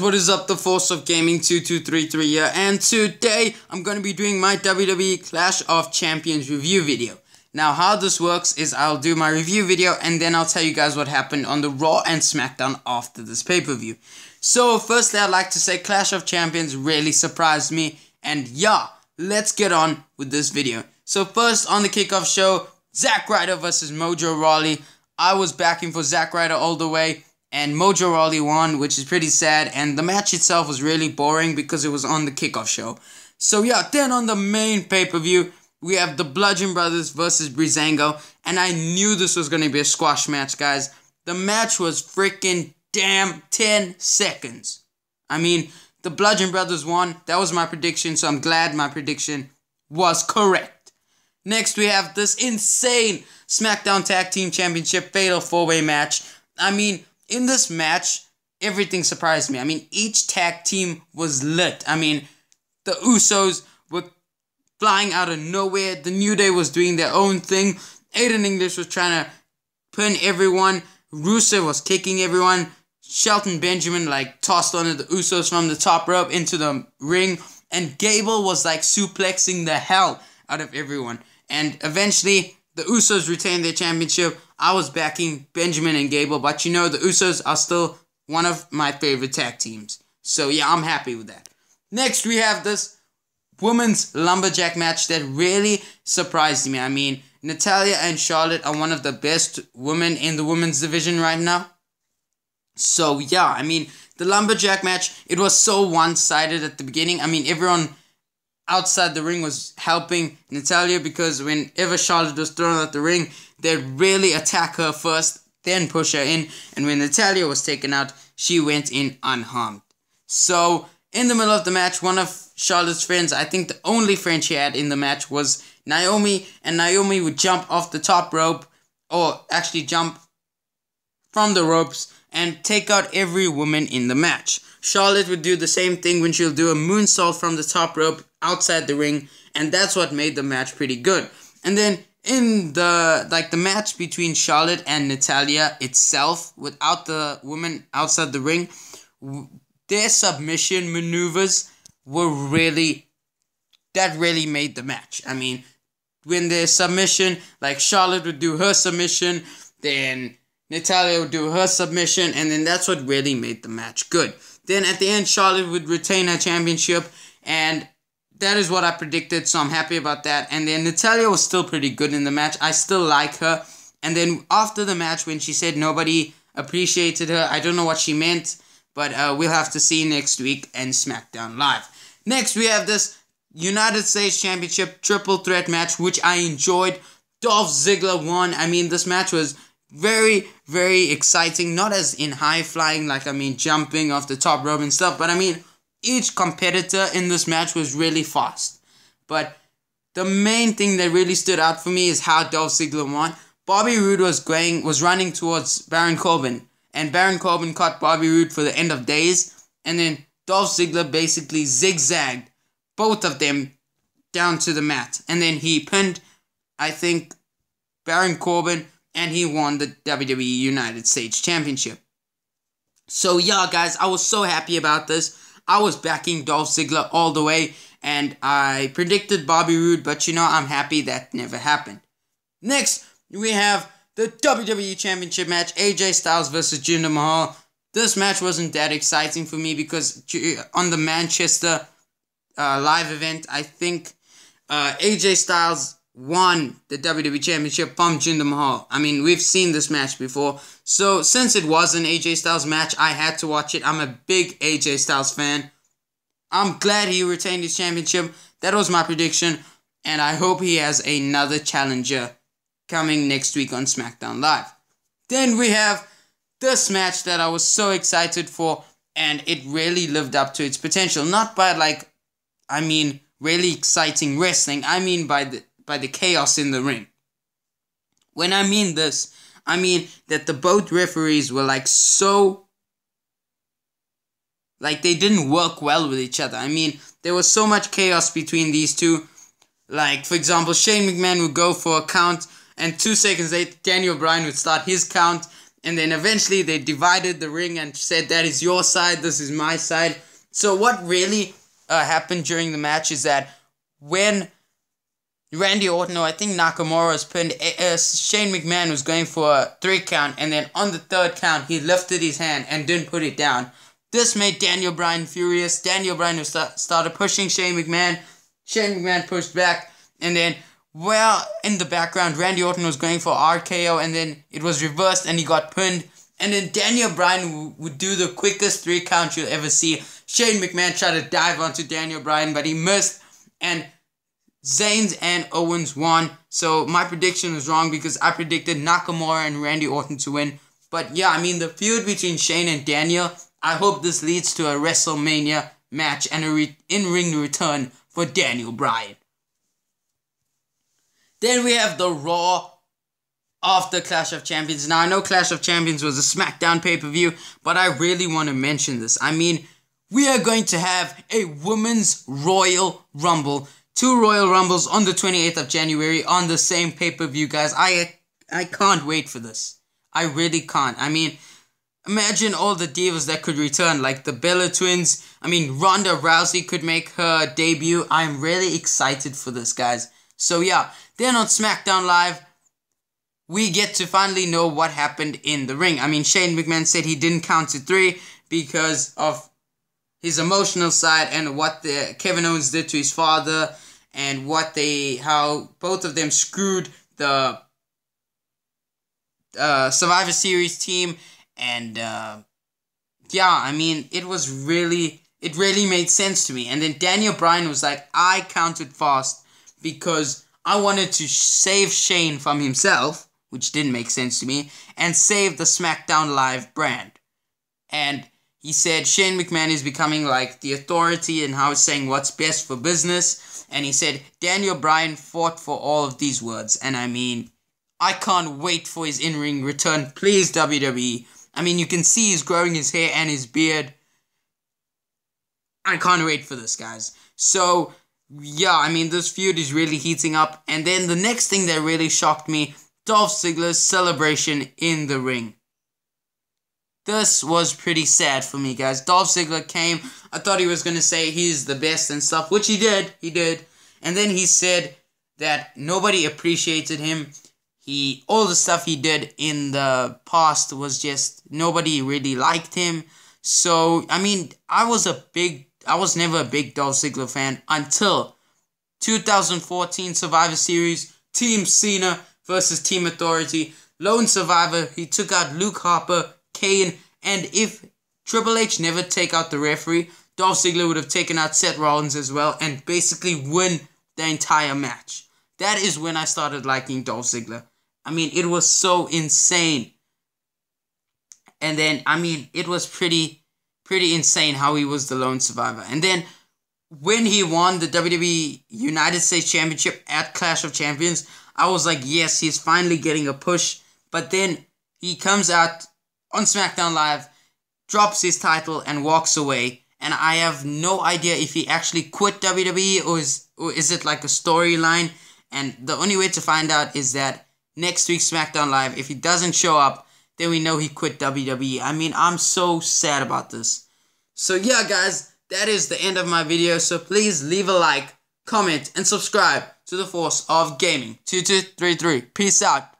What is up, the Force of Gaming 2233 here, and today I'm going to be doing my WWE Clash of Champions review video. Now how this works is I'll do my review video and then I'll tell you guys what happened on the Raw and Smackdown after this pay-per-view. So firstly, I'd like to say Clash of Champions really surprised me, and yeah, let's get on with this video. So first, on the kickoff show, Zack Ryder versus Mojo Rawley. I was backing for Zack Ryder all the way, and Mojo Rawley won, which is pretty sad, and the match itself was really boring because it was on the kickoff show. So yeah, then on the main pay-per-view, we have the Bludgeon Brothers versus Breezango, and I knew this was going to be a squash match, guys. The match was freaking damn 10 seconds. I mean, the Bludgeon Brothers won. That was my prediction, so I'm glad my prediction was correct. Next, we have this insane Smackdown Tag Team Championship Fatal 4-Way match. I mean, in this match, everything surprised me. I mean, each tag team was lit. I mean, the Usos were flying out of nowhere. The New Day was doing their own thing. Aiden English was trying to pin everyone. Rusev was kicking everyone. Shelton Benjamin tossed one of the Usos from the top rope into the ring. And Gable was suplexing the hell out of everyone. And eventually, the Usos retained their championship. I was backing Benjamin and Gable, but you know, the Usos are still one of my favorite tag teams. So yeah, I'm happy with that. Next, we have this women's lumberjack match that really surprised me. I mean, Natalya and Charlotte are one of the best women in the women's division right now. So yeah, I mean, the lumberjack match, it was so one-sided at the beginning. I mean, everyone outside the ring was helping Natalya because whenever Charlotte was thrown out the ring, they'd really attack her first, then push her in, and when Natalya was taken out, she went in unharmed. So, in the middle of the match, one of Charlotte's friends, I think the only friend she had in the match, was Naomi, and Naomi would jump off the top rope, or actually jump from the ropes, and take out every woman in the match. Charlotte would do the same thing when she'll do a moonsault from the top rope outside the ring, and that's what made the match pretty good. And then in the match between Charlotte and Natalya itself, without the woman outside the ring, their submission maneuvers were really made the match. I mean, when their submission, Charlotte would do her submission, then Natalya would do her submission, and then that's what really made the match good. Then at the end, Charlotte would retain her championship, and that is what I predicted, so I'm happy about that. And then Natalya was still pretty good in the match. I still like her. And then after the match, when she said nobody appreciated her, I don't know what she meant, but we'll have to see next week in SmackDown Live. Next, we have this United States Championship Triple Threat match, which I enjoyed. Dolph Ziggler won. I mean, this match was very, very exciting. Not as in high flying, jumping off the top rope and stuff, but I mean, each competitor in this match was really fast. But the main thing that really stood out for me is how Dolph Ziggler won. Bobby Roode was running towards Baron Corbin, and Baron Corbin caught Bobby Roode for the end of days, and then Dolph Ziggler basically zigzagged both of them down to the mat, and then he pinned, I think, Baron Corbin, and he won the WWE United States Championship. So yeah, guys, I was so happy about this. I was backing Dolph Ziggler all the way, and I predicted Bobby Roode, but you know, I'm happy that never happened. Next, we have the WWE Championship match, AJ Styles versus Jinder Mahal. This match wasn't that exciting for me because on the Manchester live event, I think AJ Styles won the WWE Championship from Jinder Mahal. I mean, we've seen this match before. So, since it was an AJ Styles match, I had to watch it. I'm a big AJ Styles fan. I'm glad he retained his championship. That was my prediction. And I hope he has another challenger coming next week on SmackDown Live. Then we have this match that I was so excited for. And it really lived up to its potential. Not by really exciting wrestling. I mean by the chaos in the ring. When I mean this, I mean that the both referees were they didn't work well with each other. I mean, there was so much chaos between these two. For example, Shane McMahon would go for a count, and 2 seconds later, Daniel Bryan would start his count, And then eventually they divided the ring and said, that is your side, this is my side. So what really happened during the match is that when Randy Orton, or I think Nakamura, was pinned, Shane McMahon was going for a 3 count, and then on the 3rd count he lifted his hand and didn't put it down. This made Daniel Bryan furious. Daniel Bryan started pushing Shane McMahon. Shane McMahon pushed back, and then, well, in the background, Randy Orton was going for RKO, and then it was reversed and he got pinned. And then Daniel Bryan would do the quickest 3 count you'll ever see. Shane McMahon tried to dive onto Daniel Bryan, but he missed, and Zayn and Owens won. So my prediction was wrong because I predicted Nakamura and Randy Orton to win. But yeah, I mean, the feud between Shane and Daniel, I hope this leads to a WrestleMania match and a in-ring return for Daniel Bryan. Then we have the Raw after Clash of Champions. Now, I know Clash of Champions was a Smackdown pay-per-view, but I really want to mention this. I mean, we are going to have a Women's Royal Rumble. 2 Royal Rumbles on the 28th of January on the same pay-per-view, guys. I can't wait for this. I really can't. I mean, imagine all the divas that could return, like the Bella Twins. I mean, Ronda Rousey could make her debut. I'm really excited for this, guys. So yeah, then on SmackDown Live, we get to finally know what happened in the ring. I mean, Shane McMahon said he didn't count to 3 because of his emotional side and what Kevin Owens did to his father, and how both of them screwed the Survivor Series team. And yeah, I mean, it really made sense to me. And then Daniel Bryan was like, I counted fast because I wanted to save Shane from himself, which didn't make sense to me, and save the SmackDown Live brand. And he said Shane McMahon is becoming like the authority and how he's saying what's best for business. And he said Daniel Bryan fought for all of these words. And I mean, I can't wait for his in-ring return. Please, WWE. I mean, you can see he's growing his hair and his beard. I can't wait for this, guys. So, yeah, I mean, this feud is really heating up. And then the next thing that really shocked me, Dolph Ziggler's celebration in the ring. This was pretty sad for me, guys. Dolph Ziggler came. I thought he was going to say he's the best and stuff, which he did. He did. And then he said that nobody appreciated him. All the stuff he did in the past was just, nobody really liked him. So, I mean, I was never a big Dolph Ziggler fan until 2014 Survivor Series, Team Cena versus Team Authority. Lone Survivor, he took out Luke Harper, Kane, and if Triple H never take out the referee, Dolph Ziggler would have taken out Seth Rollins as well and basically win the entire match. That is when I started liking Dolph Ziggler. I mean, it was so insane. And then, I mean, it was pretty insane how he was the lone survivor. And then, when he won the WWE United States Championship at Clash of Champions, I was like, yes, he's finally getting a push. But then, he comes out on SmackDown Live, drops his title, and walks away. And I have no idea if he actually quit WWE or is it like a storyline. And the only way to find out is that next week's SmackDown Live, if he doesn't show up, then we know he quit WWE. I mean, I'm so sad about this. So yeah, guys, that is the end of my video. So please leave a like, comment, and subscribe to the Force of Gaming 2233. Peace out.